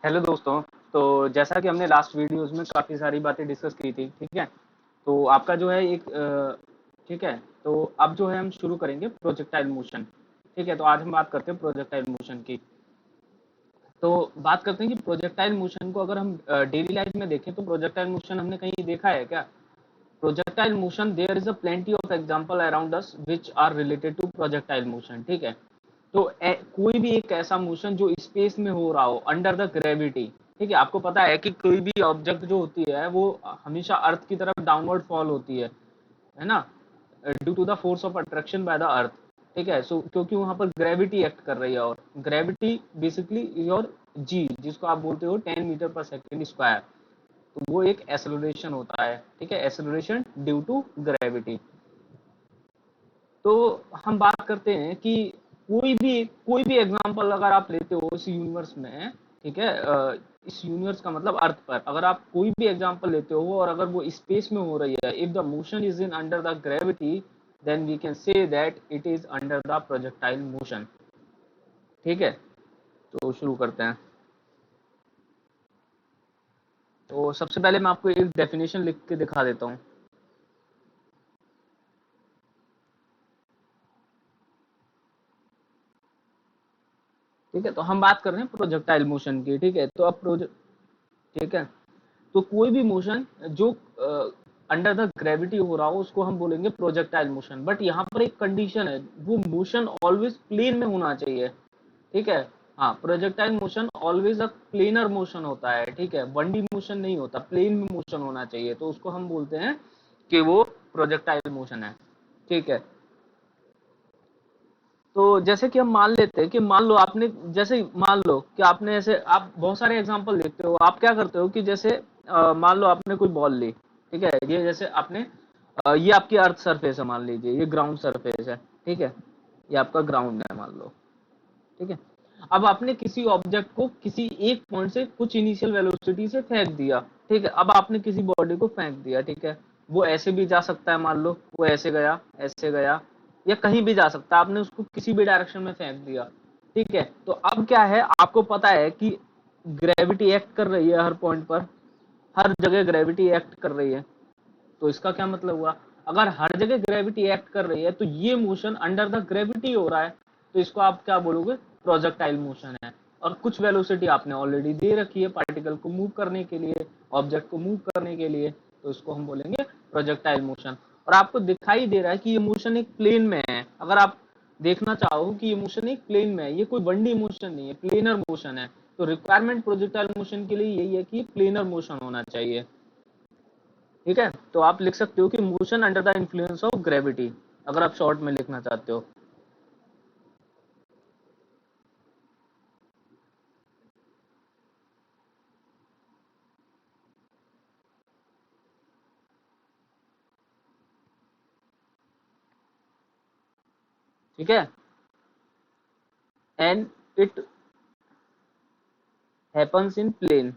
Hello दोस्तों। तो जैसा कि हमने लास्ट वीडियोस में काफ़ी सारी बातें डिस्कस की थी, ठीक है। तो आपका जो है एक ठीक है। तो अब जो है हम शुरू करेंगे प्रोजेक्टाइल मोशन। ठीक है, तो आज हम बात करते हैं प्रोजेक्टाइल मोशन की। तो बात करते हैं कि प्रोजेक्टाइल मोशन को अगर हम डेली लाइफ में देखें तो प्रोजेक्टाइल मोशन हमने कहीं देखा है क्या? Projectile motion, there is a plenty of example around us which are related to projectile motion. ठीक है। तो कोई भी एक ऐसा मोशन जो स्पेस में हो रहा हो अंडर द ग्रेविटी। ठीक है, आपको पता है कि कोई भी ऑब्जेक्ट जो होती है वो हमेशा अर्थ की तरफ डाउनवर्ड फॉल होती है ना, due to the force of attraction by the earth. ठीक है, सो क्योंकि वहां पर ग्रेविटी एक्ट कर रही है, और ग्रेविटी बेसिकली योर जी, जिसको आप बोलते हो 10 मीटर पर सेकेंड स्क्वायर। तो वो एक एक्सेलरेशन होता है। ठीक है, एक्सेलरेशन ड्यू टू ग्रेविटी। तो हम बात करते हैं कि कोई भी एग्जांपल अगर आप लेते हो इस यूनिवर्स में। ठीक है, इस यूनिवर्स का मतलब अर्थ पर अगर आप कोई भी एग्जांपल लेते हो और अगर वो स्पेस में हो रही है, if the motion is in under the gravity, then we can say that it is under the projectile motion. ठीक है, तो शुरू करते हैं। तो सबसे पहले मैं आपको एक डेफिनेशन लिख के दिखा देता हूँ। ठीक है, तो हम बात कर रहे हैं प्रोजेक्टाइल मोशन की। ठीक है, तो अब प्रोजेक्ट ठीक है, तो कोई भी मोशन जो अंडर द ग्रेविटी हो रहा हो उसको हम बोलेंगे प्रोजेक्टाइल मोशन। बट यहाँ पर एक कंडीशन है, वो मोशन ऑलवेज प्लेन में होना चाहिए। ठीक है, हाँ, projectile motion always a planar motion होता है। ठीक है, वन डी मोशन नहीं होता, प्लेन में मोशन होना चाहिए, तो उसको हम बोलते हैं कि वो प्रोजेक्टाइल मोशन है। ठीक है, तो जैसे कि हम मान लेते हैं कि मान लो आपने, जैसे मान लो कि आपने ऐसे, आप बहुत सारे एग्जांपल देखते हो, आप क्या करते हो कि जैसे मान लो आपने कोई बॉल ली। ठीक है, ये जैसे आपने ये आपकी अर्थ सरफेस है, मान लीजिए ये ग्राउंड सरफेस है। ठीक है, ये आपका ग्राउंड है मान लो। ठीक है, अब आपने किसी ऑब्जेक्ट को किसी एक पॉइंट से कुछ इनिशियल वेलोसिटी से फेंक दिया। ठीक है, अब आपने किसी बॉडी को फेंक दिया। ठीक है, वो ऐसे भी जा सकता है, मान लो वो ऐसे गया, या कहीं भी जा सकता है, आपने उसको किसी भी डायरेक्शन में फेंक दिया। ठीक है, तो अब क्या है, आपको पता है कि ग्रेविटी एक्ट कर रही है हर पॉइंट पर, हर जगह ग्रेविटी एक्ट कर रही है। तो इसका क्या मतलब हुआ, अगर हर जगह ग्रेविटी एक्ट कर रही है तो ये मोशन अंडर द ग्रेविटी हो रहा है। तो इसको आप क्या बोलोगे, प्रोजेक्टाइल मोशन है। और कुछ वेलोसिटी आपने ऑलरेडी दे रखी है पार्टिकल को मूव करने के लिए, ऑब्जेक्ट को मूव करने के लिए, तो इसको हम बोलेंगे प्रोजेक्टाइल मोशन। और आपको दिखाई दे रहा है कि ये मोशन एक प्लेन में है। अगर आप देखना चाहो कि ये मोशन एक प्लेन में है, ये कोई वन डी मोशन नहीं है, प्लेनर मोशन है। तो रिक्वायरमेंट प्रोजेक्टाइल मोशन के लिए यही है कि प्लेनर मोशन होना चाहिए। ठीक है, तो आप लिख सकते हो कि motion under the influence of gravity, अगर आप शॉर्ट में लिखना चाहते हो। ठीक है, and it happens in plane.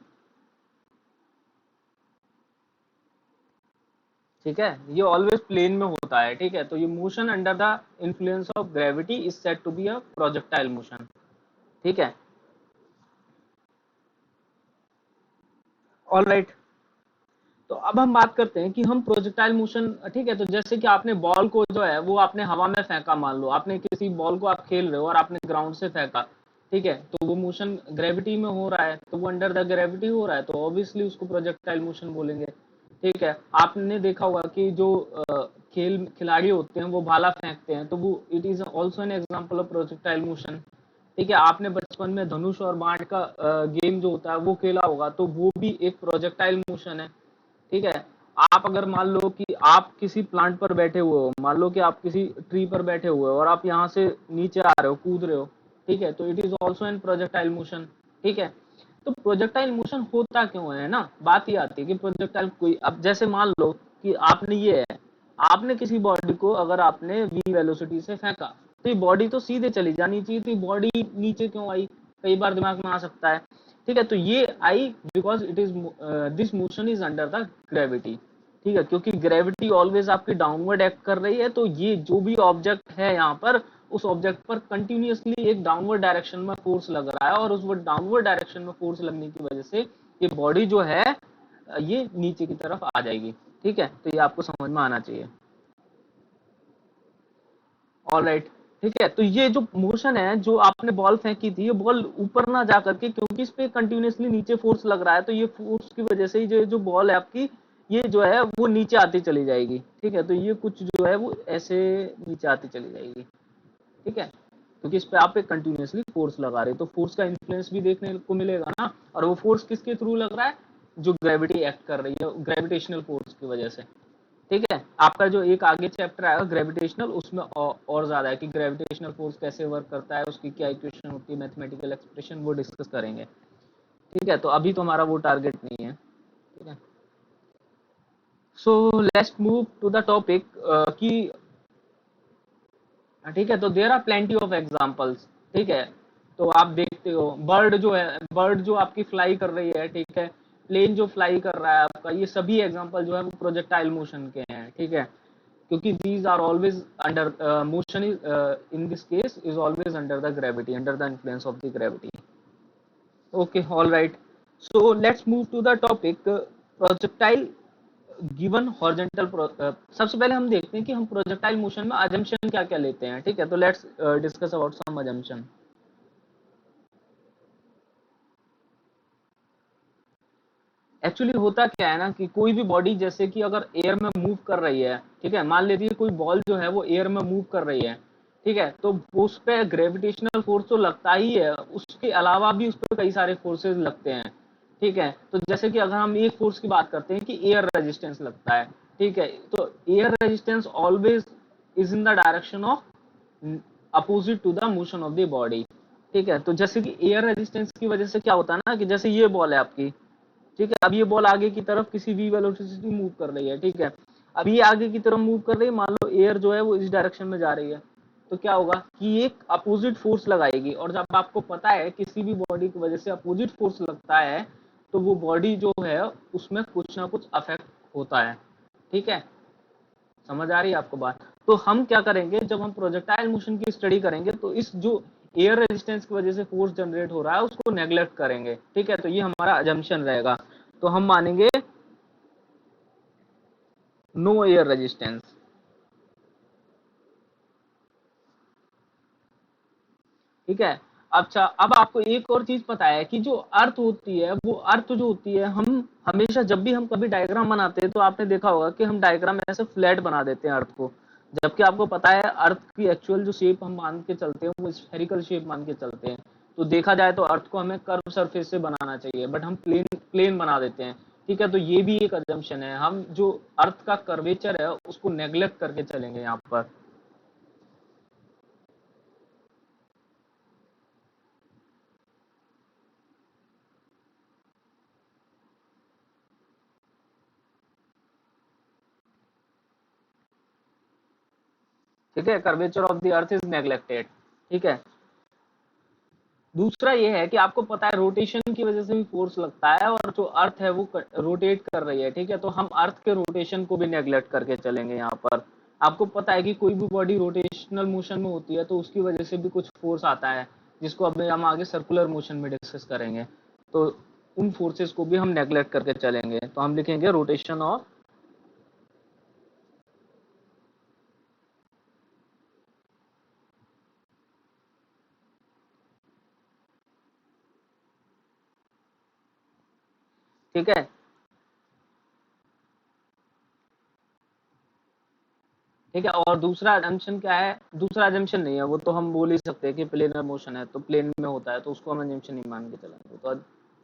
ठीक है, ये ऑलवेज प्लेन में होता है। ठीक है, तो ये motion under the influence of gravity is said to be a projectile motion. ठीक है, ऑल राइट। तो अब हम बात करते हैं कि हम प्रोजेक्टाइल मोशन, ठीक है, तो जैसे कि आपने बॉल को जो है वो आपने हवा में फेंका, मान लो आपने किसी बॉल को, आप खेल रहे हो और आपने ग्राउंड से फेंका। ठीक है, तो वो मोशन ग्रेविटी में हो रहा है, तो वो अंडर द ग्रेविटी हो रहा है, तो ऑब्वियसली उसको प्रोजेक्टाइल मोशन बोलेंगे। ठीक है, आपने देखा होगा कि जो खेल खिलाड़ी होते हैं वो भाला फेंकते हैं, तो वो it is also an example of projectile motion. ठीक है, आपने बचपन में धनुष और बाण का गेम जो होता है वो खेला होगा, तो वो भी एक प्रोजेक्टाइल मोशन है। ठीक है, आप अगर मान लो कि आप किसी प्लांट पर बैठे हुए हो, मान लो कि आप किसी ट्री पर बैठे हुए हो और आप यहाँ से नीचे आ रहे हो, कूद रहे हो। ठीक है, तो it is also an projectile motion. ठीक है, तो प्रोजेक्टाइल मोशन होता क्यों है ना, बात ये आती है कि प्रोजेक्टाइल कोई, अब जैसे मान लो कि आपने ये है, आपने किसी बॉडी को अगर आपने v वेलोसिटी से फेंका, तो ये बॉडी तो सीधे चली जानी चाहिए, तो ये बॉडी नीचे क्यों आई, कई बार दिमाग में आ सकता है। ठीक है, तो ये आई because it is this motion is under the gravity. ठीक है, क्योंकि ग्रेविटी ऑलवेज आपकी डाउनवर्ड एक्ट कर रही है, तो ये जो भी ऑब्जेक्ट है यहाँ पर उस ऑब्जेक्ट पर कंटिन्यूअसली एक डाउनवर्ड डायरेक्शन में फोर्स लग रहा है, और उस डाउनवर्ड डायरेक्शन में फोर्स लगने की वजह से ये बॉडी जो है ये नीचे की तरफ आ जाएगी। ठीक है, तो ये आपको समझ में आना चाहिए। ऑलराइट, ठीक है। तो ये जो मोशन है, जो आपने बॉल फेंकी थी, ये बॉल ऊपर ना जा करके, क्योंकि इस पे कंटिन्यूअसली नीचे फोर्स लग रहा है, तो ये फोर्स की वजह से ही जो जो बॉल है आपकी, ये जो है वो नीचे आती चली जाएगी। ठीक है, तो ये कुछ जो है वो ऐसे नीचे आती चली जाएगी। ठीक है, क्योंकि इस पे आप एक कंटिन्यूअसली फोर्स लगा रहे हो, तो फोर्स का इन्फ्लुएंस भी देखने को मिलेगा ना। और वो फोर्स किसके थ्रू लग रहा है? जो ग्रेविटी एक्ट कर रही है, ग्रेविटेशनल फोर्स की वजह से। ठीक है, आपका जो एक आगे चैप्टर आएगा ग्रेविटेशनल, उसमें और ज्यादा है कि ग्रेविटेशनल फोर्स कैसे वर्क करता है, उसकी क्या इक्वेशन होती है, मैथमेटिकल एक्सप्रेशन, वो डिस्कस करेंगे। ठीक है, तो अभी तो हमारा वो टारगेट नहीं है। ठीक है, so let's move to the topic कि ठीक है, तो there are plenty of examples. ठीक है, तो आप देखते हो बर्ड जो है, बर्ड जो आपकी फ्लाई कर रही है, ठीक है, प्लेन जो फ्लाई कर रहा है आपका, ये सभी एग्जांपल जो है वो प्रोजेक्टाइल मोशन के हैं। ठीक है, क्योंकि these are always under motion is in this case is always under the gravity, under the influence of the gravity. Okay, all right, so let's move to the topic projectile given horizontal सबसे पहले हम देखते हैं कि हम projectile motion में assumption क्या क्या लेते हैं। ठीक है, तो let's discuss about some assumption। Actually होता क्या है ना कि कोई भी बॉडी जैसे कि अगर एयर में मूव कर रही है, ठीक है, मान लीजिए कोई बॉल जो है वो एयर में मूव कर रही है, ठीक है, तो उस पे ग्रेविटेशनल फोर्स तो लगता ही है, उसके अलावा भी उस पर कई सारे फोर्सेस लगते हैं। ठीक है, तो जैसे कि अगर हम एक फोर्स की बात करते हैं कि एयर रेजिस्टेंस लगता है। ठीक है, तो air resistance always is in the direction of opposite to the motion of the body. ठीक है, तो जैसे कि एयर रेजिस्टेंस की वजह से क्या होता है ना कि जैसे ये बॉल है आपकी, ठीक है, अब ये बॉल आगे की तरफ किसी भी वेलोसिटी मूव कर रही है। ठीक है, अब ये आगे की तरफ मूव कर रही है, मान लो एयर जो है वो इस डायरेक्शन में जा रही है, तो क्या होगा कि एक अपोजिट फोर्स लगाएगी, और जब आपको पता है किसी भी बॉडी की वजह से अपोजिट फोर्स लगता है, तो वो बॉडी जो है उसमें कुछ ना कुछ अफेक्ट होता है। ठीक है, समझ आ रही है आपको बात? तो हम क्या करेंगे, जब हम प्रोजेक्टाइल मोशन की स्टडी करेंगे, तो इस जो एयर रेजिस्टेंस की वजह से फोर्स जनरेट हो रहा है उसको नेग्लेक्ट करेंगे। ठीक है, तो ये हमारा अजम्पशन रहेगा, तो हम मानेंगे नो एयर रेजिस्टेंस। ठीक है, अच्छा, अब आपको एक और चीज पता है कि जो अर्थ होती है, वो अर्थ जो होती है, हम हमेशा जब भी हम कभी डायग्राम बनाते हैं तो आपने देखा होगा कि हम डायग्राम ऐसे फ्लैट बना देते हैं अर्थ को, जबकि आपको पता है अर्थ की एक्चुअल जो शेप हम मान के चलते हैं वो स्फेरिकल शेप मान के चलते हैं। तो देखा जाए तो अर्थ को हमें कर्व सरफेस से बनाना चाहिए, बट हम प्लेन प्लेन बना देते हैं। ठीक है, तो ये भी एक अजम्पशन है, हम जो अर्थ का कर्वेचर है उसको नेग्लेक्ट करके चलेंगे यहाँ पर। ठीक है, curvature of the earth is neglected. ठीक है, दूसरा ये है कि आपको पता है रोटेशन की वजह से भी फोर्स लगता है, और जो अर्थ है वो रोटेट कर रही है। ठीक है, तो हम अर्थ के रोटेशन को भी नेग्लेक्ट करके चलेंगे यहाँ पर। आपको पता है कि कोई भी बॉडी रोटेशनल मोशन में होती है तो उसकी वजह से भी कुछ फोर्स आता है, जिसको अब हम आगे सर्कुलर मोशन में डिस्कस करेंगे। तो उन फोर्सेस को भी हम नेग्लेक्ट करके चलेंगे, तो हम लिखेंगे रोटेशन ऑफ, ठीक है, ठीक है, और दूसरा अजम्पशन क्या है? दूसरा अजम्पशन नहीं है, वो तो हम बोल ही सकते हैं कि प्लेनर मोशन है तो प्लेन में होता है, तो उसको हम अजम्पशन नहीं मान के चलेंगे, तो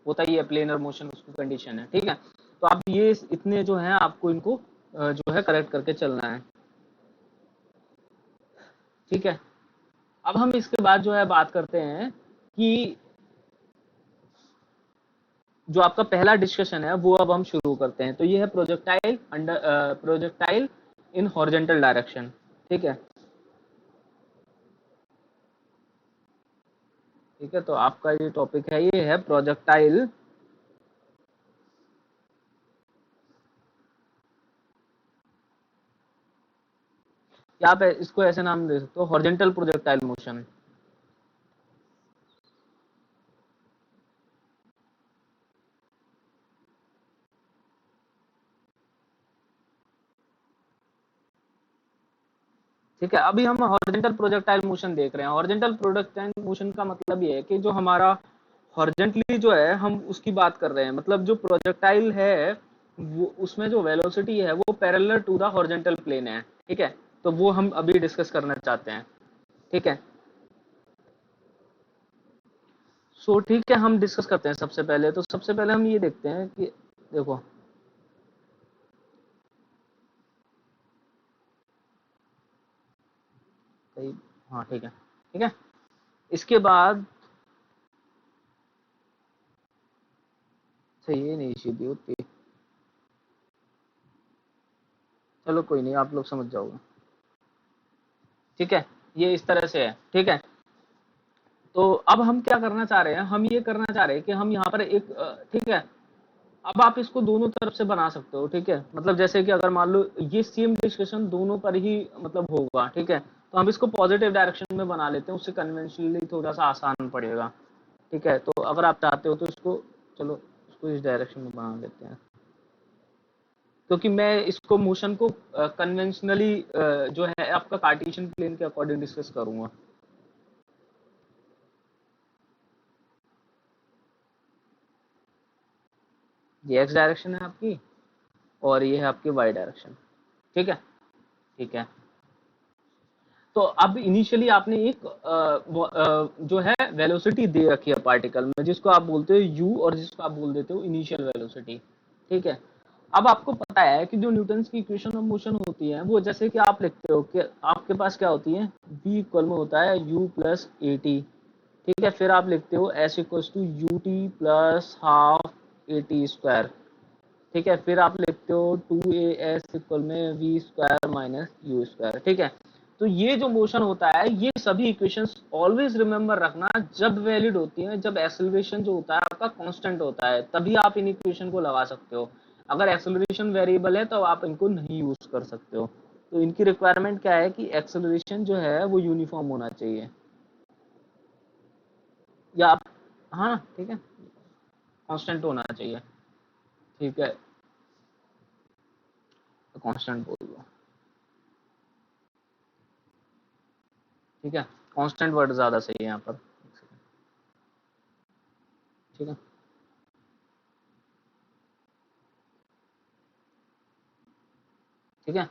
होता ही है प्लेनर मोशन, उसकी कंडीशन है। ठीक है, तो आप ये इतने जो है आपको इनको जो है करेक्ट करके चलना है। ठीक है, अब हम इसके बाद जो है बात करते हैं कि जो आपका पहला डिस्कशन है वो अब हम शुरू करते हैं, तो ये है projectile under projectile in horizontal direction. ठीक है, ठीक है, तो आपका ये टॉपिक है, ये है प्रोजेक्टाइल या आप इसको ऐसे नाम दे सकते हो, हॉरिजेंटल प्रोजेक्टाइल मोशन। ठीक है, अभी हम हॉरिजेंटल प्रोजेक्टाइल मोशन देख रहे हैं। हॉरिजेंटल प्रोजेक्टाइल मोशन का मतलब ये है कि जो हमारा हॉरिजेंटली जो है हम उसकी बात कर रहे हैं, मतलब जो प्रोजेक्टाइल है वो उसमें जो वेलोसिटी है वो parallel to the horizontal plane है। ठीक है, तो वो हम अभी डिस्कस करना चाहते हैं। ठीक है, सो ठीक है, हम डिस्कस करते हैं। सबसे पहले तो सबसे पहले हम ये देखते हैं कि देखो, कहीं, हाँ ठीक है, ठीक है। इसके बाद से ये नहीं सीधी होती, चलो कोई नहीं, आप लोग समझ जाओगे। ठीक है, ये इस तरह से है। ठीक है, तो अब हम क्या करना चाह रहे हैं, हम ये करना चाह रहे हैं कि हम यहाँ पर एक ठीक है, अब आप इसको दोनों तरफ से बना सकते हो। ठीक है, मतलब जैसे कि अगर मान लो ये सेम डिस्कशन दोनों पर ही मतलब होगा। ठीक है, तो हम इसको पॉजिटिव डायरेक्शन में बना लेते हैं, उससे कन्वेंशनली थोड़ा सा आसान पड़ेगा। ठीक है, तो अगर आप चाहते हो तो इसको, चलो इसको इस डायरेक्शन में बना लेते हैं, क्योंकि मैं इसको मोशन को कन्वेंशनली जो है आपका कार्टेशियन प्लेन के अकॉर्डिंग डिस्कस करूंगा। ये एक्स डायरेक्शन है आपकी, और ये है आपकी वाई डायरेक्शन। ठीक है, ठीक है। तो अब इनिशियली आपने एक जो है वेलोसिटी दे रखी है पार्टिकल में, जिसको आप बोलते हो यू, और जिसको आप बोल देते हो इनिशियल वेलोसिटी। ठीक है, अब आपको पता है कि जो न्यूटन की इक्वेशन ऑफ मोशन होती है वो जैसे कि आप लिखते हो कि आपके पास क्या होती है, v इक्वल में होता है u प्लस ए टी। ठीक है, फिर आप लिखते हो s equal to u t plus half a t square. ठीक है, फिर आप लिखते हो 2as इक्वल में v square minus u square. ठीक है, तो ये जो मोशन होता है, ये सभी इक्वेशंस ऑलवेज रिमेंबर रखना जब वैलिड होती हैं, जब एक्सेलरेशन जो होता है आपका कांस्टेंट होता है, तभी आप इन इक्वेशन को लगा सकते हो। अगर एक्सेलरेशन वेरिएबल है तो आप इनको नहीं यूज कर सकते हो। तो इनकी रिक्वायरमेंट क्या है कि एक्सेलरेशन जो है वो यूनिफॉर्म होना चाहिए, या आप, हाँ ठीक है, कांस्टेंट होना चाहिए। ठीक है, तो कांस्टेंट बोल दो। ठीक है, कांस्टेंट वर्ड ज्यादा सही है यहाँ पर। ठीक है, ठीक है,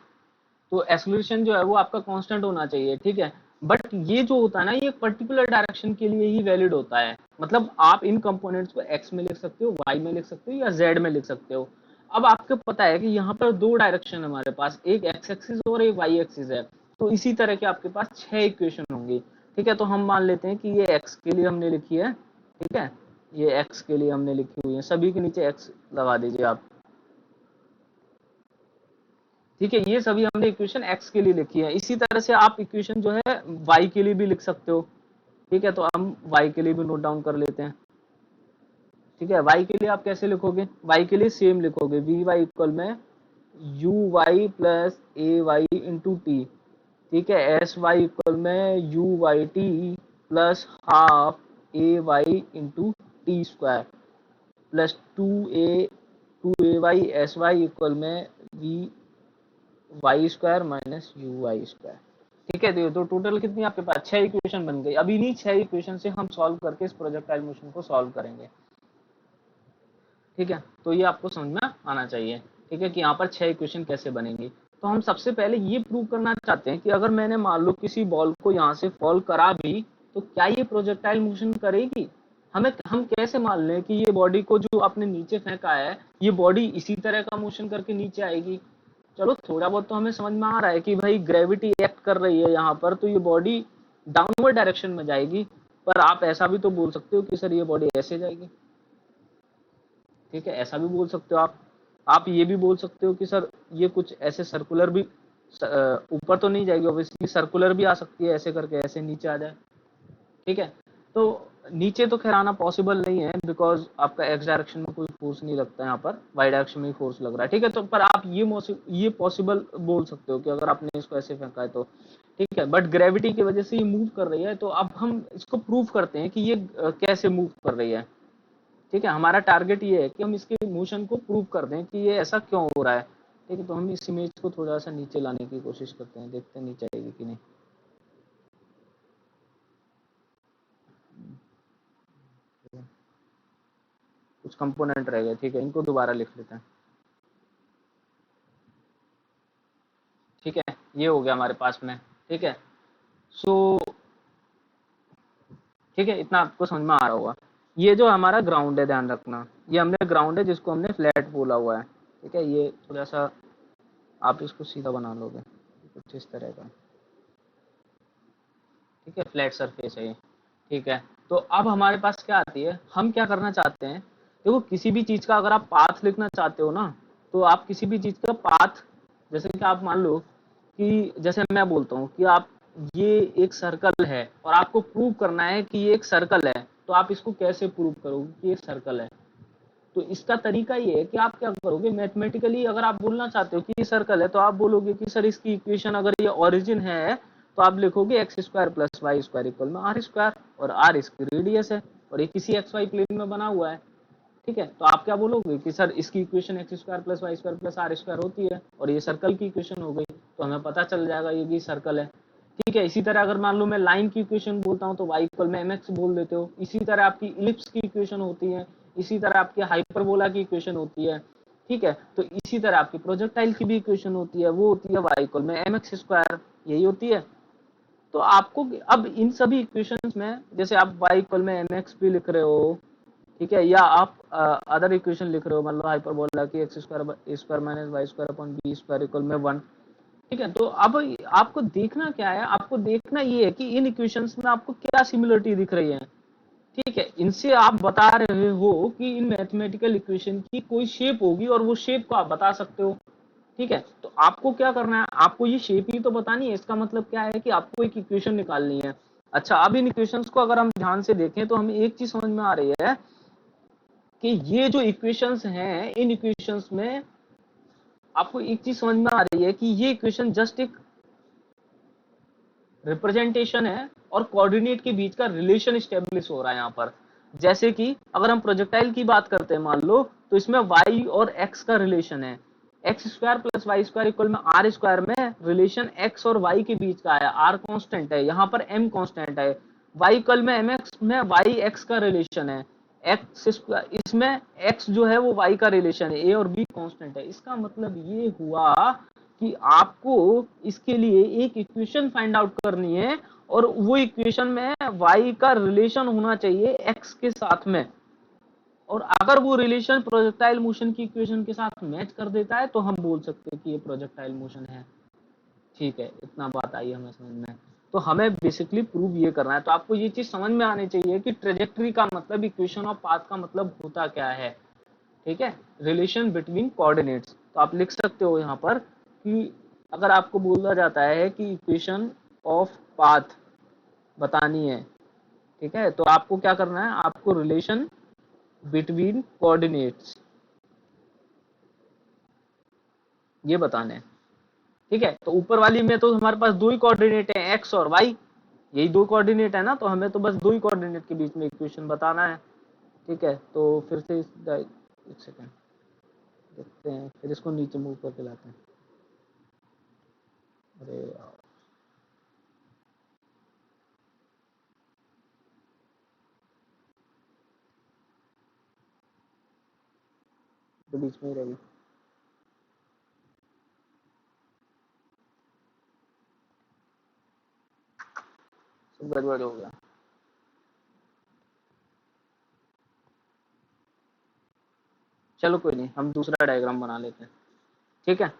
तो एक्सेलरेशन जो है वो आपका कांस्टेंट होना चाहिए। ठीक है, बट ये जो होता है ना, ये पर्टिकुलर डायरेक्शन के लिए ही वैलिड होता है। मतलब आप इन कंपोनेंट्स को एक्स में लिख सकते हो, वाई में लिख सकते हो, या जेड में लिख सकते हो। अब आपको पता है कि यहाँ पर दो डायरेक्शन है हमारे पास, एक एक्स एक्सिस और एक वाई एक्सिस है। तो इसी तरह के आपके पास 6 इक्वेशन होंगी। ठीक है, तो हम मान लेते हैं कि ये एक्स के लिए हमने लिखी है। ठीक है, ये एक्स के लिए हमने लिखी हुई है, सभी के नीचे एक्स लगा दीजिए आप। ठीक है, ये सभी हमने इक्वेशन एक्स के लिए लिखी है। इसी तरह से आप इक्वेशन जो है वाई के लिए भी लिख सकते हो। ठीक है, तो हम वाई के लिए भी नोट डाउन कर लेते हैं। ठीक है, वाई के लिए आप कैसे लिखोगे, वाई के लिए सेम लिखोगे, वी वाई इक्वल में you Y plus A Y into T. ठीक है, एस वाई इक्वल में you Y T plus half A Y into T square plus two A Y S Y equal में V Y square minus U Y square. ठीक है, तो total कितनी आपके पास 6 equation बन गई। अब इन्हीं 6 इक्वेशन से हम सॉल्व करके इस प्रोजेक्टाइल मोशन को सॉल्व करेंगे। ठीक है, तो ये आपको समझ में आना चाहिए। ठीक है, कि यहाँ पर 6 इक्वेशन कैसे बनेंगी। तो हम सबसे पहले ये प्रूव करना चाहते हैं कि अगर मैंने मान लो किसी बॉल को यहाँ से फॉल करा भी, तो क्या ये प्रोजेक्टाइल मोशन करेगी। हम कैसे मान लें कि ये बॉडी को जो आपने नीचे फेंका है, ये बॉडी इसी तरह का मोशन करके नीचे आएगी। चलो थोड़ा बहुत तो हमें समझ में आ रहा है कि भाई ग्रेविटी एक्ट कर रही है यहाँ पर, तो ये बॉडी डाउनवर्ड डायरेक्शन में जाएगी। पर आप ऐसा भी तो बोल सकते हो कि सर ये बॉडी ऐसे जाएगी। ठीक है, ऐसा भी बोल सकते हो आप ये भी बोल सकते हो कि सर ये कुछ ऐसे सर्कुलर भी, ऊपर तो नहीं जाएगी ऑब्वियसली, सर्कुलर भी आ सकती है, ऐसे करके ऐसे नीचे आ जाए। ठीक है, तो नीचे तो खैर आना पॉसिबल नहीं है, बिकॉज आपका एक्स डायरेक्शन में कोई फोर्स नहीं लगता है, यहाँ पर वाई डायरेक्शन में ही फोर्स लग रहा है, ठीक है। तो पर आप ये पॉसिबल बोल सकते हो कि अगर आपने इसको ऐसे फेंका है तो ठीक है, बट ग्रेविटी की वजह से ये मूव कर रही है। तो अब हम इसको प्रूव करते हैं कि ये कैसे मूव कर रही है, ठीक है। हमारा टारगेट ये है कि हम इसके मोशन को प्रूव कर दें कि ये ऐसा क्यों हो रहा है, ठीक है। तो हम इस इमेज को थोड़ा सा नीचे लाने की कोशिश करते हैं, देखते हैं नीचे आएगी कि नहीं। कुछ कंपोनेंट रह गए, ठीक है, इनको दोबारा लिख लेते हैं, ठीक है। ये हो गया हमारे पास में, ठीक है। सो ठीक है, इतना आपको समझ में आ रहा होगा। ये जो हमारा ग्राउंड है, ध्यान रखना, ये हमने ग्राउंड है जिसको हमने फ्लैट बोला हुआ है, ठीक है। ये थोड़ा सा आप इसको सीधा बना लोगे कुछ इस तरह का, ठीक है, फ्लैट सरफेस है ये, ठीक है। तो अब हमारे पास क्या आती है, हम क्या करना चाहते हैं, देखो किसी भी चीज का अगर आप पाथ लिखना चाहते हो ना, तो आप किसी भी चीज का पाथ, जैसे कि आप मान लो कि जैसे मैं बोलता हूँ कि आप, ये एक सर्कल है और आपको प्रूव करना है कि ये एक सर्कल है, तो आप इसको कैसे प्रूव करोगे कि ये सर्कल है। तो इसका तरीका ये है कि आप क्या करोगे, मैथमेटिकली अगर आप बोलना चाहते हो कि ये सर्कल है, तो आप बोलोगे कि सर इसकी इक्वेशन, अगर ये ओरिजिन है तो आप लिखोगे x square plus y square equal में आर स्क्वायर, और आर इसकी रेडियस है और ये किसी एक्स वाई प्लेन में बना हुआ है, ठीक है। तो आप क्या बोलोगे कि सर इसकी equation x square plus y square plus r square होती है, और ये सर्कल की इक्वेशन हो गई, तो हमें पता चल जाएगा ये भी सर्कल है, ठीक है। इसी तरह अगर मान लो मैं लाइन की इक्वेशन बोलता हूँ तो वाई इक्वल में एम एक्स बोल देते हो। इसी तरह आपकी इलिप्स की इक्वेशन होती है, इसी तरह आपकी हाइपरबोला की इक्वेशन होती है, ठीक है। तो इसी तरह आपकी प्रोजेक्टाइल की भी इक्वेशन होती है, वो होती है वाई इक्वल में एम एक्स स्क्वायर, यही होती है। तो आपको अब इन सभी इक्वेशंस में, जैसे आप वाई इक्वल में एम एक्स भी लिख रहे हो, ठीक है, या आप अदर इक्वेशन लिख रहे हो, मतलब हाइपरबोला की x square square minus y square upon b square equal में 1, ठीक है। तो अब आपको देखना क्या है, आपको देखना ये है कि इन इक्वेशंस में आपको क्या सिमिलरिटी दिख रही है, ठीक है। इनसे आप बता रहे हो कि इन मैथमेटिकल इक्वेशन की कोई शेप होगी और वो शेप को आप बता सकते हो, ठीक है। तो आपको क्या करना है, आपको ये शेप ही तो बतानी है, इसका मतलब क्या है कि आपको एक इक्वेशन निकालनी है। अच्छा, अब इन इक्वेशंस को अगर हम ध्यान से देखें तो हमें एक चीज समझ में आ रही है कि ये जो इक्वेशंस हैं, इन इक्वेशंस में आपको एक चीज समझ में आ रही है कि ये इक्वेशन जस्ट एक रिप्रेजेंटेशन है और कोऑर्डिनेट के बीच का रिलेशन स्टेब्लिश हो रहा है यहाँ पर। जैसे कि अगर हम प्रोजेक्टाइल की बात करते हैं मान लो, तो इसमें y और x का रिलेशन है, x square plus y square equal में आर स्क्वायर में रिलेशन x और y के बीच का है, r कांस्टेंट है, यहाँ पर m कांस्टेंट है, y इक्वल में mx में y x का रिलेशन है, x इसमें x जो है वो y का रिलेशन है, a और b कांस्टेंट है। इसका मतलब ये हुआ कि आपको इसके लिए एक इक्वेशन फाइंड आउट करनी है, और वो इक्वेशन में y का रिलेशन होना चाहिए x के साथ में, और अगर वो रिलेशन प्रोजेक्टाइल मोशन की इक्वेशन के साथ मैच कर देता है तो हम बोल सकते हैं कि ये प्रोजेक्टाइल मोशन है, ठीक है। इतना बात आई हमें समझ में। तो हमें बेसिकली प्रूव ये करना है, तो आपको ये चीज समझ में आनी चाहिए कि ट्रेजेक्ट्री का मतलब, इक्वेशन ऑफ पाथ का मतलब होता क्या है, ठीक है। रिलेशन बिटवीन कोऑर्डिनेट्स, तो आप लिख सकते हो यहाँ पर कि अगर आपको बोला जाता है कि इक्वेशन ऑफ पाथ बतानी है, ठीक है, तो आपको क्या करना है, आपको रिलेशन बिटवीन कोऑर्डिनेट्स ये बताने हैं, ठीक है। तो ऊपर वाली में तो हमारे पास दो ही कोऑर्डिनेट है, एक्स और वाई, यही दो कोऑर्डिनेट है ना, तो हमें तो बस दो ही कोऑर्डिनेट के बीच में इक्वेशन बताना है, ठीक है। तो फिर से एक सेकेंड देखते हैं, फिर इसको नीचे मूव करके लाते हैं। अरे यार, तो बीच में ही रहेगी। सब गड़बड़ हो गया। चलो कोई नहीं, हम दूसरा डायग्राम बना लेते हैं, ठीक है।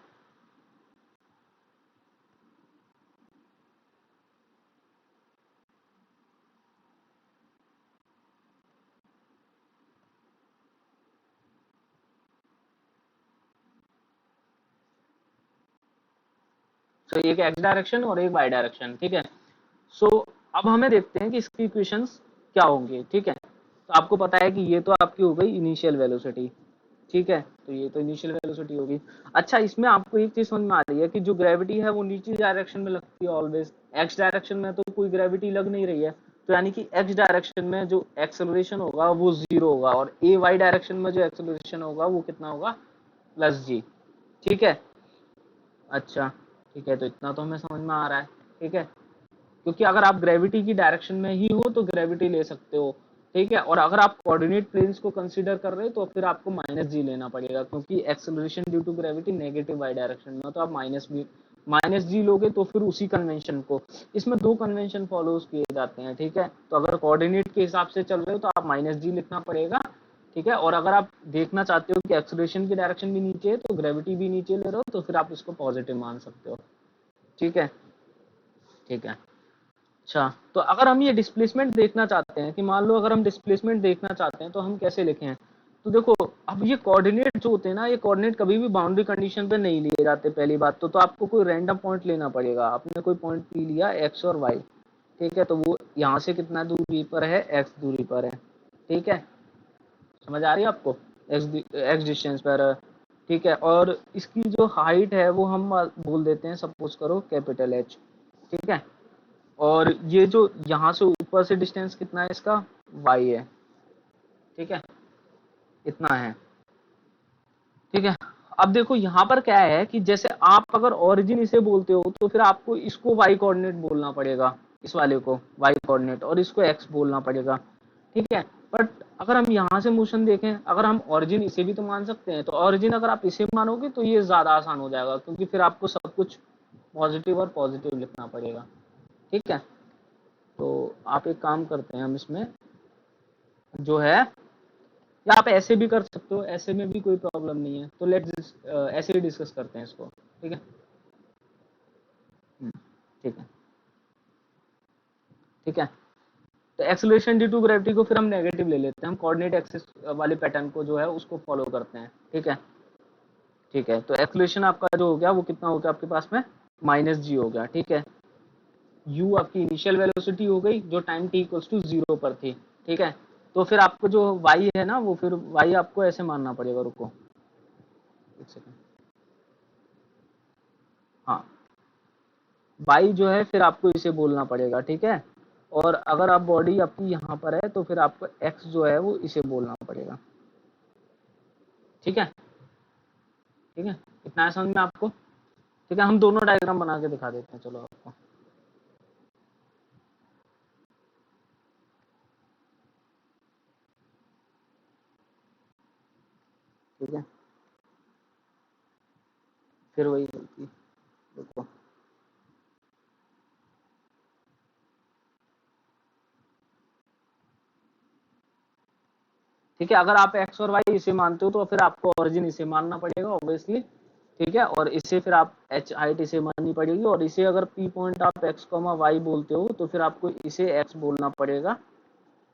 तो एक एक्स डायरेक्शन और एक वाई डायरेक्शन, ठीक है। सो अब हमें देखते हैं कि इसकी इक्वेशंस क्या होंगे, ठीक है। तो आपको पता है कि ये तो आपकी हो गई इनिशियल वेलोसिटी, ठीक है, तो ये तो इनिशियल वेलोसिटी होगी। अच्छा, इसमें आपको एक चीज समझ में आ रही है कि जो ग्रेविटी है वो नीचे डायरेक्शन में लगती है ऑलवेज, एक्स डायरेक्शन में तो कोई ग्रेविटी लग नहीं रही है, तो यानी कि एक्स डायरेक्शन में जो एक्सेलरेशन होगा वो जीरो होगा, और ए वाई डायरेक्शन में जो एक्सेलरेशन होगा वो कितना होगा, प्लस जी, ठीक है। अच्छा, ठीक है, तो इतना तो हमें समझ में आ रहा है, ठीक है। क्योंकि अगर आप ग्रेविटी की डायरेक्शन में ही हो तो ग्रेविटी ले सकते हो, ठीक है, और अगर आप कोऑर्डिनेट प्लेन्स को कंसीडर कर रहे हो तो फिर आपको माइनस जी लेना पड़ेगा, क्योंकि acceleration due to gravity negative y direction में, तो आप माइनस जी लोगे तो फिर उसी कन्वेंशन को, इसमें दो कन्वेंशन फॉलो किए जाते हैं, ठीक है। तो अगर कोऑर्डिनेट के हिसाब से चल रहे हो तो आप माइनस जी लिखना पड़ेगा, ठीक है, और अगर आप देखना चाहते हो कि एक्सेलरेशन की डायरेक्शन भी नीचे है तो ग्रेविटी भी नीचे ले रहे हो तो फिर आप इसको पॉजिटिव मान सकते हो, ठीक है, ठीक है। अच्छा, तो अगर हम ये डिस्प्लेसमेंट देखना चाहते हैं कि मान लो अगर हम डिस्प्लेसमेंट देखना चाहते हैं तो हम कैसे लिखें, तो देखो अब ये कोऑर्डिनेट जो होते हैं ना, ये कोऑर्डिनेट कभी भी बाउंड्री कंडीशन पे नहीं लिए जाते, पहली बात तो आपको कोई रैंडम पॉइंट लेना पड़ेगा, आपने कोई पॉइंट पी लिया एक्स और वाई, ठीक है, तो वो यहाँ से कितना दूरी पर है, एक्स दूरी पर है, ठीक है, समझ आ रही है आपको, एक्स डिस्टेंस पर है, ठीक है, और इसकी जो हाइट है वो हम बोल देते हैं, सपोज करो कैपिटल एच, ठीक है, और ये जो यहाँ से ऊपर से डिस्टेंस कितना है इसका, y है, ठीक है, इतना है, ठीक है। अब देखो यहाँ पर क्या है कि जैसे आप अगर ओरिजिन इसे बोलते हो तो फिर आपको इसको y कोऑर्डिनेट बोलना पड़ेगा, इस वाले को y कोऑर्डिनेट, और इसको x बोलना पड़ेगा, ठीक है। बट अगर हम यहाँ से मोशन देखें, अगर हम ओरिजिन इसे भी तो मान सकते हैं, तो ओरिजिन अगर आप इसे मानोगे तो ये ज्यादा आसान हो जाएगा, क्योंकि फिर आपको सब कुछ पॉजिटिव और पॉजिटिव लिखना पड़ेगा, ठीक है। तो आप एक काम करते हैं, हम इसमें जो है, या आप ऐसे भी कर सकते हो, ऐसे में भी कोई प्रॉब्लम नहीं है, तो लेट्स ऐसे ही डिस्कस करते हैं इसको, ठीक है। ठीक है, ठीक है। तो एक्सेलरेशन ड्यू टू ग्रेविटी को फिर हम नेगेटिव ले लेते हैं, हम कोऑर्डिनेट एक्सिस वाले पैटर्न को जो है उसको फॉलो करते हैं, ठीक है, ठीक है। तो एक्सेलरेशन आपका जो हो गया वो कितना हो गया आपके पास में, माइनस जी हो गया, ठीक है। यू आपकी इनिशियल वेलोसिटी हो गई जो time t equals to zero पर थी, ठीक है। तो फिर आपको जो वाई है ना, वो फिर वाई आपको ऐसे मानना पड़ेगा, रुको एक सेकंड, हाँ, वाई जो है फिर आपको इसे बोलना पड़ेगा, ठीक है। और अगर आप बॉडी आपकी यहाँ पर है तो फिर आपको एक्स जो है वो इसे बोलना पड़ेगा, ठीक है, ठीक है, इतना है समझ में आपको, ठीक है। हम दोनों डायग्राम बना के दिखा देते हैं, चलो आपको, ठीक है, फिर वही गलती, देखो, ठीक है। अगर आप एक्स और वाई इसे मानते हो तो फिर आपको ओरिजिन इसे मानना पड़ेगा ऑब्वियसली, ठीक है, और इसे फिर आप एच हाइट इसे माननी पड़ेगी, और इसे अगर पी पॉइंट आप एक्स कॉमा वाई बोलते हो तो फिर आपको इसे एक्स बोलना पड़ेगा,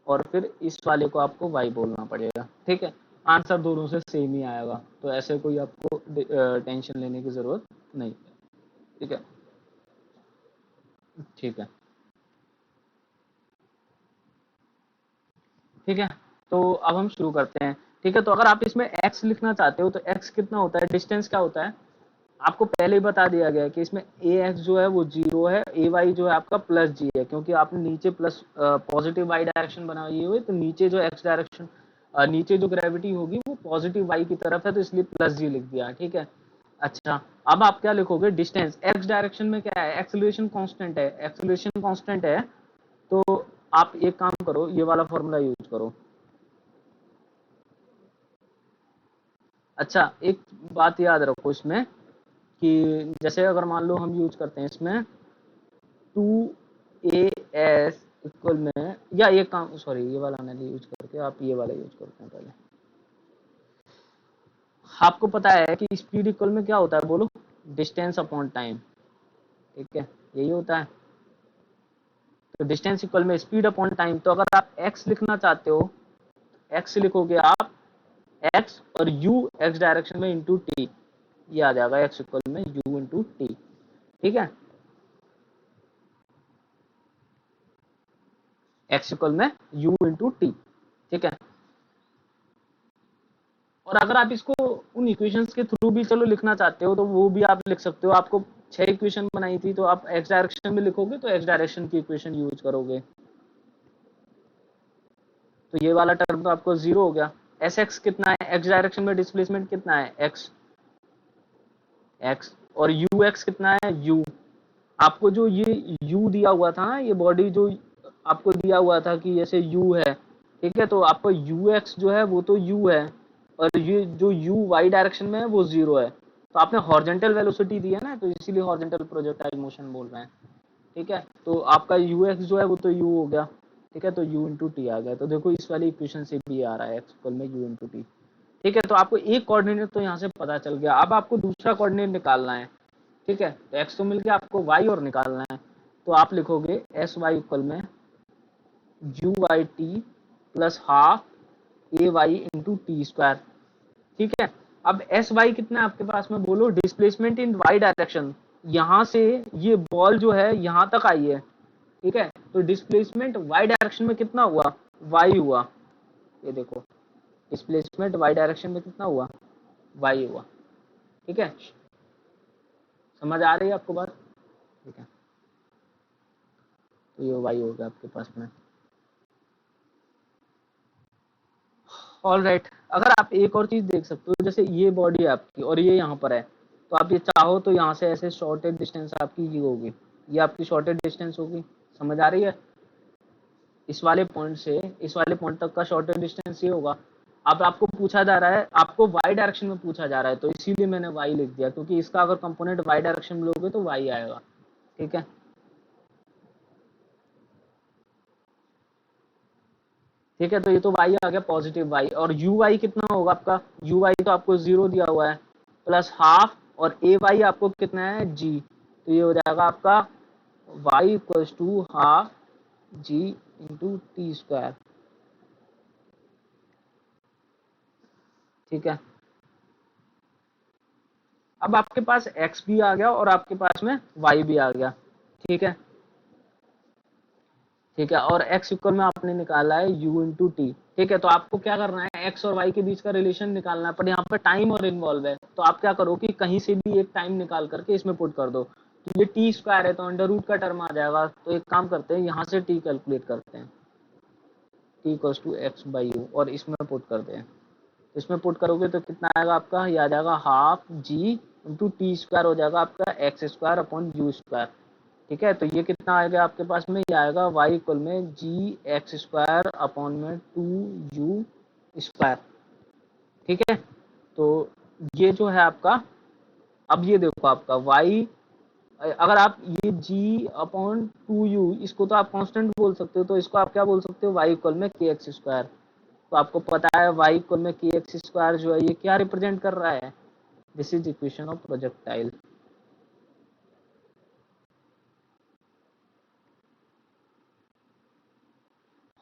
और फिर इस वाले को आपको वाई बोलना पड़ेगा, ठीक है। आंसर दोनों से सेम ही आएगा, तो ऐसे कोई आपको टेंशन लेने की जरूरत नहीं, ठीक है, ठीक है, ठीक है। तो अब हम शुरू करते हैं, ठीक है। तो अगर आप इसमें x लिखना चाहते हो तो x कितना होता है, डिस्टेंस क्या होता है, आपको पहले ही बता दिया गया है कि इसमें ए एक्स जो है वो जीरो है, ए वाई जो है आपका प्लस जी है, क्योंकि आपने नीचे प्लस पॉजिटिव वाई डायरेक्शन बनाई हुई है, तो नीचे जो एक्स डायरेक्शन, नीचे जो ग्रेविटी होगी वो पॉजिटिव वाई की तरफ है, तो इसलिए प्लस जी लिख दिया, ठीक है। अच्छा, अब आप क्या लिखोगे, डिस्टेंस एक्स डायरेक्शन में क्या है, एक्सेलरेशन कांस्टेंट है, एक्सेलरेशन कांस्टेंट है, तो आप एक काम करो, ये वाला फॉर्मूला यूज करो। अच्छा, एक बात याद रखो इसमें कि जैसे अगर मान लो हम यूज करते हैं इसमें टू ए एस इक्वल में, या ये काम, सॉरी ये वाला नहीं यूज करके आप ये वाला यूज करते हैं पहले। आपको पता है कि स्पीड इक्वल में क्या होता है, बोलो, डिस्टेंस अपॉन टाइम, ठीक है, यही होता है। तो डिस्टेंस इक्वल में स्पीड अपॉन टाइम, तो अगर आप एक्स लिखना चाहते हो, एक्स लिखोगे आप, एक्स और यू एक्स डायरेक्शन में इंटू टी, ये आ जाएगा एक्स इक्वल में यू इंटू टी, ठीक है। x इक्वल में u इंटू टी, ठीक है। और अगर आप इसको उन इक्वेशंस के थ्रू भी चलो लिखना चाहते हो तो वो भी आप लिख सकते हो। आपको 6 इक्वेशन बनाई थी, तो आप x डायरेक्शन में लिखोगे तो x डायरेक्शन की इक्वेशन यूज करोगे, तो ये वाला टर्म तो आपको 0 हो गया। एस एक्स कितना है, x डायरेक्शन में डिस्प्लेसमेंट कितना है, x, और यू एक्स कितना है, u। आपको जो ये u दिया हुआ था ना, ये बॉडी जो आपको दिया हुआ था कि जैसे u है, ठीक है, तो आपको ux जो है वो तो u है, और ये जो u y डायरेक्शन में है वो 0 है। तो आपने हॉरिजॉन्टल वेलोसिटी दी है ना, तो इसीलिए हॉरिजॉन्टल प्रोजेक्टाइल मोशन बोल रहे हैं, ठीक है। तो आपका ux जो है वो तो u हो गया, ठीक है, तो u इंटू टी आ गया। तो देखो इस वाली इक्वेशन से भी आ रहा है x इक्वल में u इंटू टी, ठीक है। तो आपको एक कोऑर्डिनेट तो यहाँ से पता चल गया। अब आपको दूसरा कोऑर्डिनेट निकालना है, ठीक है। तो x तो मिल गया, आपको y और निकालना है। तो आप लिखोगे एस वाई इक्वल में you Y T plus half A Y into T square, ठीक है। अब एस वाई कितना है आपके पास में, बोलो, डिस्प्लेसमेंट इन वाई डायरेक्शन। यहाँ से ये बॉल जो है यहाँ तक आई है, ठीक है, तो डिस्प्लेसमेंट वाई डायरेक्शन में कितना हुआ, वाई हुआ। ये देखो डिस्प्लेसमेंट वाई डायरेक्शन में कितना हुआ, वाई हुआ, ठीक है। समझ आ रही है आपको बात, ठीक है। तो ये वाई हो गया आपके पास में। ऑल राइट, अगर आप एक और चीज देख सकते हो, जैसे ये बॉडी है आपकी और ये यहाँ पर है, तो आप ये चाहो तो यहाँ से ऐसे शॉर्टेड डिस्टेंस आपकी ये होगी, ये आपकी शॉर्टेड डिस्टेंस होगी। समझ आ रही है, इस वाले पॉइंट से इस वाले पॉइंट तक का शॉर्टेड डिस्टेंस ये होगा। अब आपको पूछा जा रहा है, आपको वाई डायरेक्शन में पूछा जा रहा है, तो इसीलिए मैंने वाई लिख दिया, क्योंकि इसका अगर कंपोनेंट वाई डायरेक्शन में लोगे तो वाई आएगा, ठीक है। ठीक है, तो ये तो y आ गया पॉजिटिव y, और यू वाई कितना होगा आपका, यू वाई तो आपको 0 दिया हुआ है, प्लस हाफ, और ए वाई आपको कितना है, g। तो ये हो जाएगा आपका y equals to half g into T square, ठीक है। अब आपके पास x भी आ गया और आपके पास में y भी आ गया, ठीक है, ठीक है। और x इक्वल में आपने निकाला है u इंटू टी, ठीक है। तो आपको क्या करना है, x और y के बीच का रिलेशन निकालना है, पर यहाँ पर टाइम और इन्वॉल्व है, तो आप क्या करो कि कहीं से भी एक टाइम निकाल करके इसमें पुट कर दो। तो ये टी स्क्वायर है, तो अंडर रूट का टर्म आ जाएगा। तो एक काम करते हैं, यहाँ से टी कैलकुलेट करते हैं, t equals to x by u, और इसमें पुट करते हैं। इसमें पुट करोगे तो कितना आएगा आपका, ये आ जाएगा हाफ जी इंटू टी स्क्वायर, हो जाएगा आपका x square upon you square, ठीक है। तो ये कितना आएगा आपके पास में, ये आएगा y इक्वल में जी एक्स स्क्वायर अपॉन में 2u स्क्वायर, ठीक है। तो ये जो है आपका, अब ये देखो आपका y, अगर आप ये g अपॉन 2u, इसको तो आप कांस्टेंट बोल सकते हो, तो इसको आप क्या बोल सकते हो, y इक्वल में के एक्स स्क्वायर। तो आपको पता है y इक्वल में के एक्स स्क्वायर जो है ये क्या रिप्रेजेंट कर रहा है, this is equation of projectile.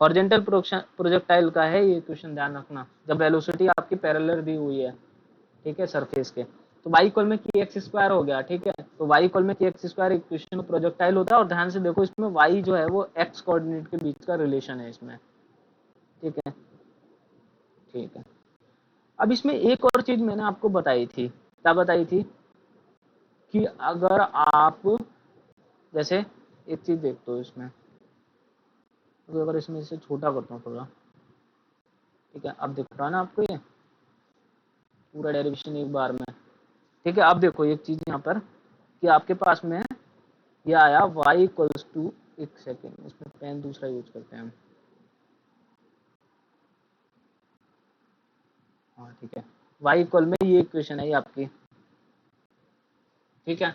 Horizontal projectile का है ये क्वेश्चन, ध्यान रखना, जब वेलोसिटी आपकी पैरेलल दी हुई है, ठीक है, सरफेस के। तो y इक्वल में के एक्स स्क्वायर हो गया, ठीक है। तो y इक्वल में के x square equation of projectile होता है, और ध्यान से देखो इसमें y जो है वो x कोऑर्डिनेट के बीच का रिलेशन है इसमें, ठीक है, ठीक है। अब इसमें एक और चीज मैंने आपको बताई थी, क्या बताई थी, कि अगर आप जैसे एक चीज देखते हो इसमें, तो अगर इसमें इसे छोटा करता हूँ थोड़ा, ठीक है, अब दिख रहा है ना आपको ये पूरा डेरिवेशन एक बार में, ठीक है। अब देखो एक चीज यहाँ पर, कि आपके पास में ये आया y इक्वल्स टू, एक सेकेंड, इसमें पेन दूसरा यूज करते हैं हम, हाँ ठीक है, y इक्वल में ये इक्वेशन है ये आपकी, ठीक है।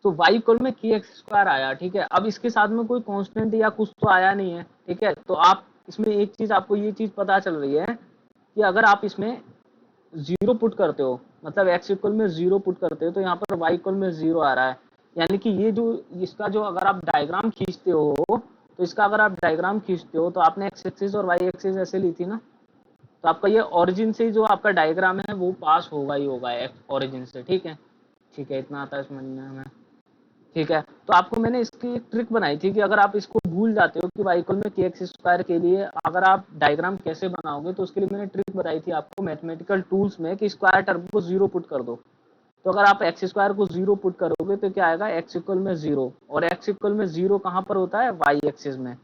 तो y इक्वल में के एक्स स्क्वायर आया, ठीक है। अब इसके साथ में कोई कांस्टेंट या कुछ तो आया नहीं है, ठीक है। तो आप इसमें एक चीज, आपको ये चीज पता चल रही है कि अगर आप इसमें 0 पुट करते हो, मतलब x इक्वल में 0 पुट करते हो, तो यहाँ पर y इक्वल में 0 आ रहा है। यानी कि ये जो इसका जो अगर आप डायग्राम खींचते हो, तो इसका अगर आप डायग्राम खींचते हो, तो आपने x एक्सिस और y एक्सिस ऐसे ली थी ना, तो आपका ये ओरिजिन से जो आपका डायग्राम है वो पास होगा ही होगा ओरिजिन से, ठीक है, ठीक है। इतना आता है समझ में हमें, ठीक है। तो आपको मैंने इसकी एक ट्रिक बनाई थी कि अगर आप इसको भूल भूल जाते हो कि y इक्वल में के एक्स स्क्वायर के लिए अगर आप डायग्राम कैसे बनाओगे, तो उसके लिए मैंने ट्रिक बताई थी आपको मैथमेटिकल टूल्स में कि स्क्वायर टर्म को 0 पुट कर दो। तो अगर आप एक्स स्क्वायर को 0 पुट करोगे तो क्या आएगा, एक्स इक्वल में 0, और एक्स इक्वल में 0 कहाँ पर होता है, वाई एक्सिस में।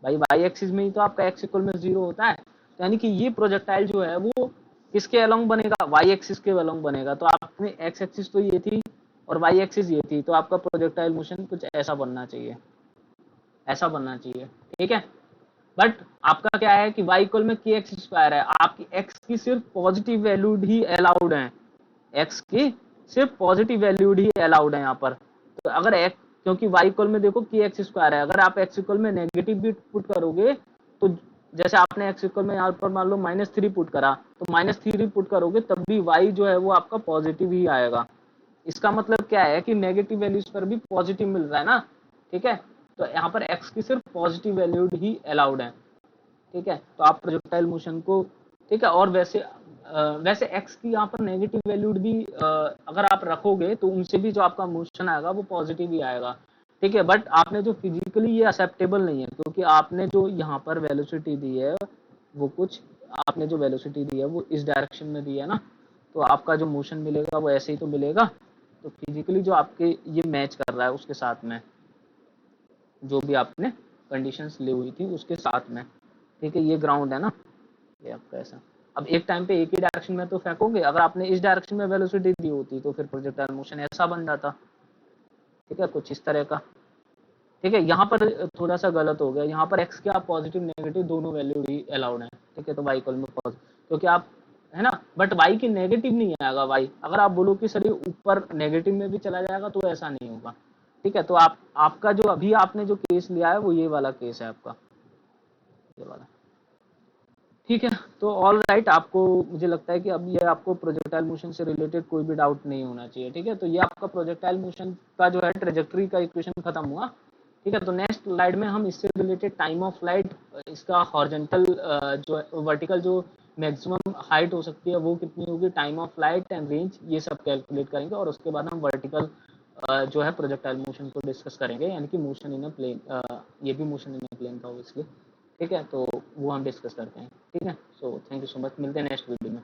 भाई वाई एक्सिस में ही तो आपका एक्स इक्वल में 0 होता है। तो यानी कि ये प्रोजेक्टाइल जो है वो किसके अलोंग बनेगा, वाई एक्सिस के अलोंग बनेगा। तो आपने एक्स एक्सिस तो ये थी और वाई एक्सिस ये थी, तो आपका प्रोजेक्टाइल मोशन कुछ ऐसा बनना चाहिए, ऐसा बनना चाहिए, ठीक है। बट आपका क्या है कि y इक्वल में के एक्स स्क्वायर है, आपकी x की सिर्फ पॉजिटिव वैल्यूड ही अलाउड है, x की सिर्फ पॉजिटिव वैल्यूड ही अलाउड है यहाँ पर। तो अगर x, क्योंकि y इक्वल में देखो के एक्स स्क्वायर है, अगर आप x इक्वल में नेगेटिव भी पुट करोगे तो जैसे आपने x इक्वल में यहाँ पर मान लो -3 पुट करा, तो -3 पुट करोगे तब भी y जो है वो आपका पॉजिटिव ही आएगा। इसका मतलब क्या है कि नेगेटिव वैल्यूज पर भी पॉजिटिव मिल रहा है ना, ठीक है। तो यहाँ पर x की सिर्फ पॉजिटिव वैल्यूड ही अलाउड है, ठीक है। तो आप प्रोजेक्टाइल मोशन को, ठीक है, और वैसे x की यहाँ पर नेगेटिव वैल्यूड भी अगर आप रखोगे तो उनसे भी जो आपका मोशन आएगा वो पॉजिटिव ही आएगा, ठीक है। बट आपने जो फिजिकली ये एक्सेप्टेबल नहीं है, क्योंकि आपने जो यहाँ पर वेलोसिटी दी है वो कुछ, आपने जो वेलोसिटी दी है वो इस डायरेक्शन में दी है ना, तो आपका जो मोशन मिलेगा वो ऐसे ही तो मिलेगा। तो फिजिकली जो आपके ये मैच कर रहा है उसके साथ में, जो भी आपने कंडीशंस ली हुई थी उसके साथ में, ठीक है। ये ग्राउंड है ना, ये आपका ऐसा। अब एक टाइम पे एक ही डायरेक्शन में तो फेंकोगे, अगर आपने इस डायरेक्शन में वेलोसिटी दी होती तो फिर प्रोजेक्टाइल मोशन ऐसा बन जाता, ठीक है, कुछ इस तरह का, ठीक है। यहाँ पर थोड़ा सा गलत हो गया, यहाँ पर एक्स के आप पॉजिटिव नेगेटिव दोनों वैल्यू ही अलाउड है, ठीक है। तो वाई इक्वल में पॉजिटिव, क्योंकि आप, है ना, बट वाई की नेगेटिव नहीं आएगा वाई। अगर आप बोलो कि सर ये ऊपर नेगेटिव में भी चला जाएगा तो ऐसा नहीं होगा, ठीक है। तो आपका जो अभी आपने जो केस लिया है वो ये वाला केस है आपका, ये वाला, ठीक है। तो ऑल राइट, आपको मुझे लगता है कि अब ये आपको प्रोजेक्टाइल मोशन से रिलेटेड कोई भी डाउट नहीं होना चाहिए, ठीक है। तो ये आपका प्रोजेक्टाइल मोशन का जो है ट्रेजेक्ट्री का इक्वेशन खत्म हुआ, ठीक है। तो नेक्स्ट स्लाइड में हम इससे रिलेटेड टाइम ऑफ फ्लाइट, इसका हॉरिजॉन्टल जो वर्टिकल जो मैक्सिमम हाइट हो सकती है वो कितनी होगी, time of flight and range, ये सब कैलकुलेट करेंगे। और उसके बाद हम वर्टिकल जो है प्रोजेक्टाइल मोशन को डिस्कस करेंगे, यानी कि मोशन इन अ प्लेन, ये भी मोशन इन अ प्लेन था ऑब्वियसली, ठीक है। तो वो हम डिस्कस करते हैं, ठीक है। So thank you so much, मिलते हैं नेक्स्ट वीडियो में।